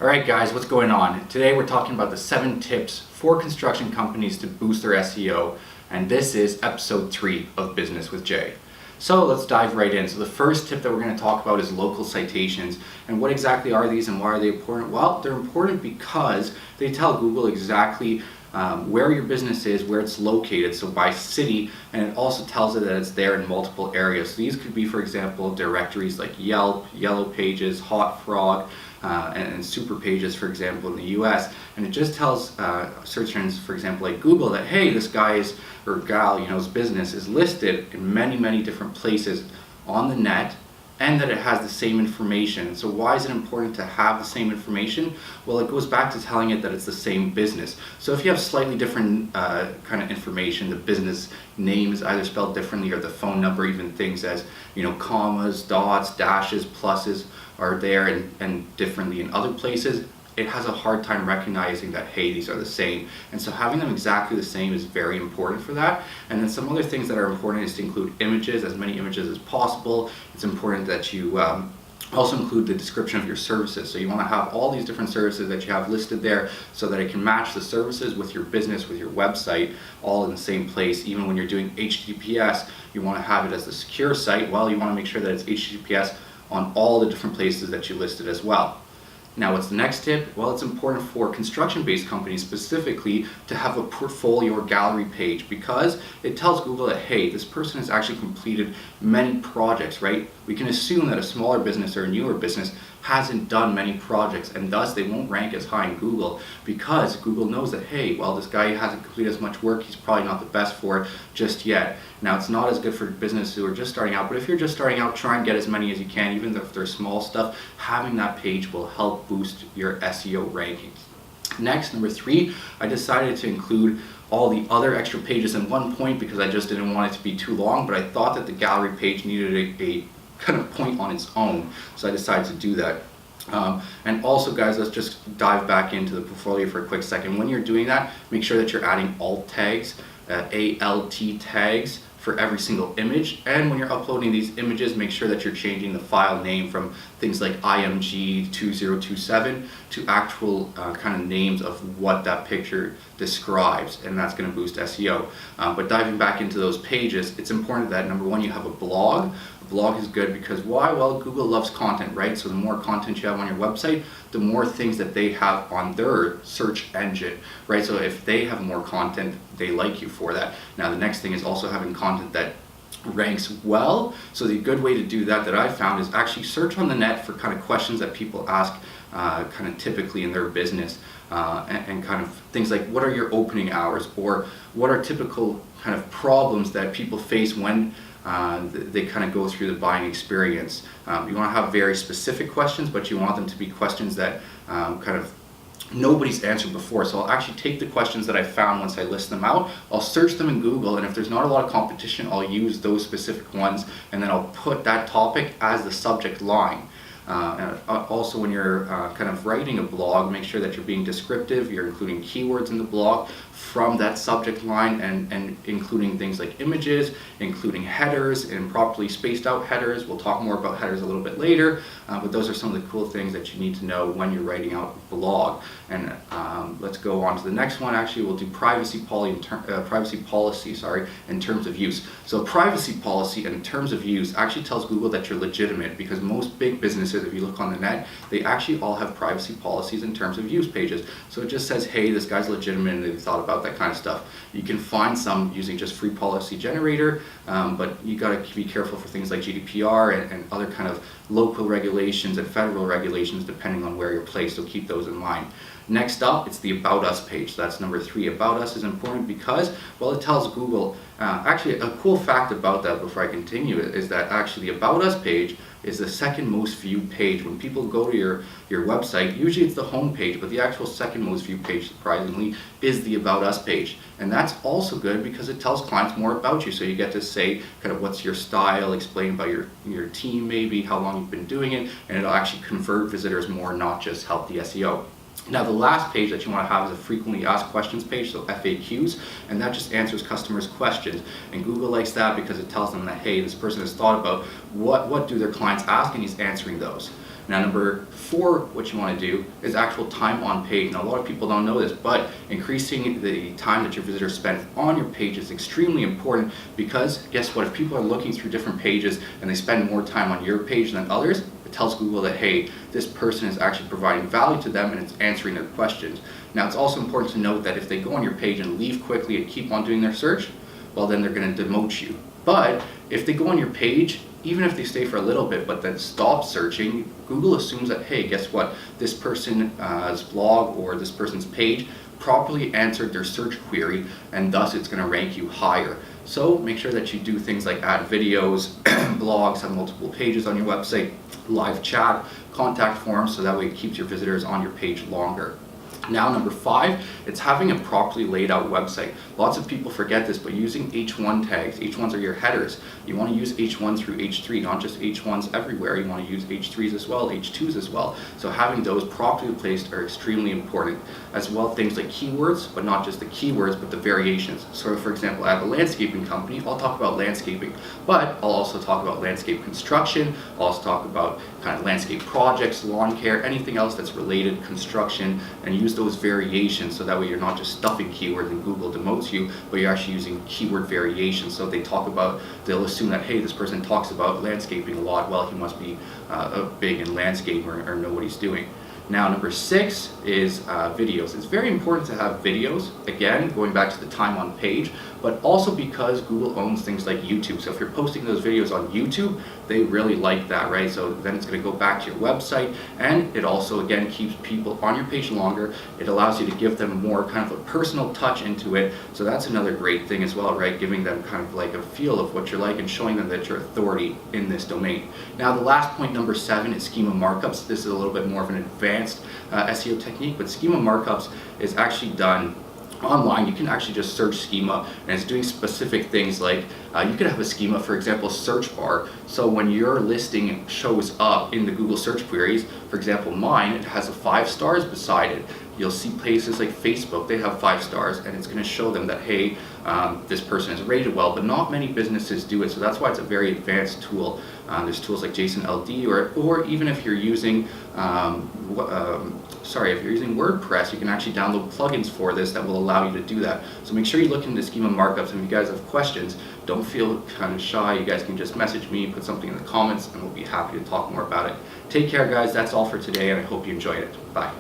Alright guys, what's going on? Today we're talking about the 7 tips for construction companies to boost their SEO, and this is episode 3 of Business with Jay. So let's dive right in. So the first tip that we're going to talk about is local citations. And what exactly are these and why are they important? Well, they're important because they tell Google exactly where your business is, where it's located, so by city, and it also tells it that it's there in multiple areas. So these could be, for example, directories like Yelp, Yellow Pages, Hot Frog, and Super Pages, for example, in the US. And it just tells search engines, for example, like Google, that hey, this guy's or gal, his business is listed in many different places on the net, and that it has the same information. So why is it important to have the same information? Well, it goes back to telling it that it's the same business. So if you have slightly different kind of information, the business name is either spelled differently or the phone number, even things as commas, dots, dashes, pluses are there and differently in other places, it has a hard time recognizing that, hey, these are the same. And so having them exactly the same is very important for that. And then some other things that are important is to include images, as many images as possible. It's important that you also include the description of your services. So you want to have all these different services that you have listed there so that it can match the services with your business, with your website, all in the same place. Even when you're doing HTTPS, you want to have it as a secure site. Well, you want to make sure that it's HTTPS on all the different places that you listed as well. Now, what's the next tip? Well, it's important for construction-based companies specifically to have a portfolio or gallery page, because it tells Google that, hey, this person has actually completed many projects, right? We can assume that a smaller business or a newer business hasn't done many projects, and thus they won't rank as high in Google, because Google knows that, hey, well, this guy hasn't completed as much work, he's probably not the best for it just yet. Now, it's not as good for businesses who are just starting out, but if you're just starting out, try and get as many as you can, even if they're small stuff. Having that page will help boost your SEO rankings. Next, number 3, I decided to include all the other extra pages in one point because I just didn't want it to be too long, but I thought that the gallery page needed a kind of point on its own, so I decided to do that. And also, guys, let's just dive back into the portfolio for a quick second. When you're doing that, make sure that you're adding alt tags, ALT tags for every single image. And when you're uploading these images, make sure that you're changing the file name from things like IMG 2027 to actual kind of names of what that picture describes, and that's going to boost SEO. But diving back into those pages, it's important that, number 1, you have a blog. A blog is good because why? Well, Google loves content, right? So the more content you have on your website, the more things that they have on their search engine, right? So if they have more content, they like you for that. Now, the next thing is also having content that ranks well. So the good way to do that I found is actually search on the net for kind of questions that people ask kind of typically in their business, and kind of things like, what are your opening hours, or what are typical kind of problems that people face when they kind of go through the buying experience. You want to have very specific questions, but you want them to be questions that kind of nobody's answered before. So I'll actually take the questions that I found once I list them out, I'll search them in Google, and if there's not a lot of competition, I'll use those specific ones, and then I'll put that topic as the subject line. And also, when you're kind of writing a blog, make sure that you're being descriptive, you're including keywords in the blog from that subject line, and including things like images, including headers and properly spaced out headers. We'll talk more about headers a little bit later, but those are some of the cool things that you need to know when you're writing out a blog. And let's go on to the next one. Actually, we'll do privacy policy in terms of use. So privacy policy in terms of use actually tells Google that you're legitimate, because most big businesses, if you look on the net, they actually all have privacy policies in terms of use pages. So it just says, hey, this guy's legitimate and they thought about that kind of stuff. You can find some using just free policy generator, but you got to be careful for things like GDPR and other kind of local regulations and federal regulations depending on where you're placed, so keep those in mind. Next up, it's the About Us page. So that's number 3. About Us is important because, well, it tells Google, actually a cool fact about that before I continue is that actually the About Us page is the second most viewed page. When people go to your website, usually it's the home page, but the actual second most viewed page, surprisingly, is the About Us page. And that's also good because it tells clients more about you. So you get to say kind of what's your style, explain about your team maybe, how long you've been doing it, and it'll actually convert visitors more, not just help the SEO. Now, the last page that you want to have is a frequently asked questions page, so FAQs, and that just answers customers' questions. And Google likes that because it tells them that, hey, this person has thought about what do their clients ask, and he's answering those. Now number 4, what you want to do is actual time on page. Now a lot of people don't know this, but increasing the time that your visitors spend on your page is extremely important, because guess what, if people are looking through different pages and they spend more time on your page than others, it tells Google that, hey, this person is actually providing value to them and it's answering their questions. Now it's also important to note that if they go on your page and leave quickly and keep on doing their search, well then they're going to demote you. But if they go on your page, even if they stay for a little bit but then stop searching, Google assumes that, hey, guess what, this person's blog or this person's page properly answered their search query, and thus it's going to rank you higher. So make sure that you do things like add videos, blogs, have multiple pages on your website, live chat, contact forms, so that way it keeps your visitors on your page longer. Now number 5, it's having a properly laid out website. Lots of people forget this, but using H1 tags, H1s are your headers. You want to use H1 through H3, not just H1s everywhere. You want to use H3s as well, H2s as well. So having those properly placed are extremely important. As well, things like keywords, but not just the keywords, but the variations. So for example, I have a landscaping company, I'll talk about landscaping, but I'll also talk about landscape construction, I'll also talk about kind of landscape projects, lawn care, anything else that's related, construction, and use those variations, so that way you're not just stuffing keywords and Google demotes you, but you're actually using keyword variations. So if they talk about, they'll assume that, hey, this person talks about landscaping a lot, well, he must be big in landscape or know what he's doing. Now number 6 is videos. It's very important to have videos, again, going back to the time on page, but also because Google owns things like YouTube. So if you're posting those videos on YouTube, they really like that, right? So then it's going to go back to your website, and it also, again, keeps people on your page longer. It allows you to give them more kind of a personal touch into it. So that's another great thing as well, right? Giving them kind of like a feel of what you're like and showing them that you're authority in this domain. Now the last point, number 7, is schema markups. This is a little bit more of an advanced SEO technique, but schema markups is actually done online. You can actually just search schema, and it's doing specific things like you could have a schema, for example, search bar. So when your listing shows up in the Google search queries, for example mine, it has a 5 stars beside it. You'll see places like Facebook, they have 5 stars, and it's going to show them that, hey, this person is rated well, but not many businesses do it. So that's why it's a very advanced tool. There's tools like JSON LD, or even if you're using if you're using WordPress, you can actually download plugins for this that will allow you to do that. So make sure you look into schema markups, and if you guys have questions, don't feel kind of shy. You guys can just message me, put something in the comments, and we'll be happy to talk more about it. Take care, guys. That's all for today, and I hope you enjoyed it. Bye.